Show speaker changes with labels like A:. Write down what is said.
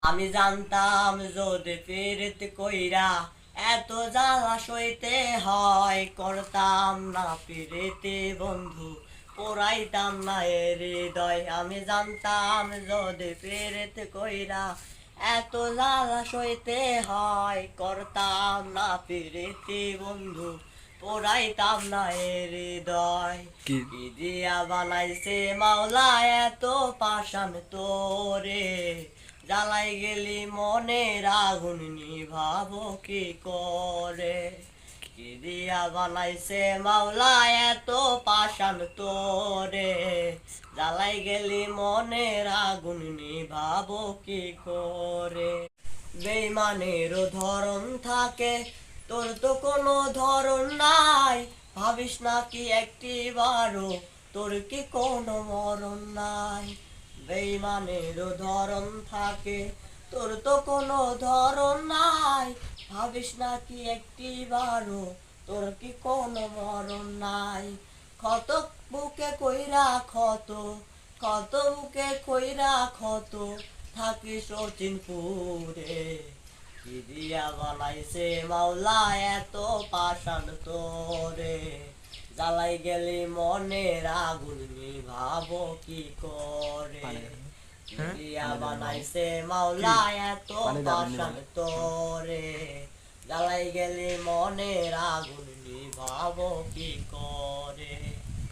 A: আমি জানতাম যদি পীড়িত কইরা এত জ্বালা সইতে হয়, করতাম না পীড়িতি বন্ধু, পোড়াইতাম না এর হৃদয়। আমি জানতাম যদি পীড়িত কইরা এত জ্বালা সইতে হয়, করতাম না পীড়িতি বন্ধু, পোড়াইতাম না এর হৃদয়।
B: কি
A: কি দিয়া বানাইছে মাওলা এত পাষাণ তোরে, জ্বালাই গেলি মনের আগুন নিভাবো কি করে। কি দিয়া বানাইছে মাওলা এত পাষাণ তোরে, জ্বালাই গেলি মনের আগুন নিভাবো কি করে। বেইমানেরও ধরন থাকে, তোর তো কোনো ধরন নাই, ভাবিস না কি একটিবারও তোর কি কোনো মরণ নাই। বেইমানেরও ধরন থাকে, তোর তো কোনো ধরন নাই, ভাবিস না কি একটিবারও তোর কি কোনো মরণ নাই। ক্ষত বুকে কইরা ক্ষত, ক্ষত বুকে কইরা ক্ষত, থাকিস অচিনপুরে। কি দিয়া বানাইছে মাওলা এত পাষাণ তোরে, জ্বালাই গেলি মনের আগুন নিভাবো কি করে। কি দিয়া বানাইছে মাওলা এত পাষাণ তোরে, জ্বালাই গেলি মনের আগুন নিভাবো কি করে।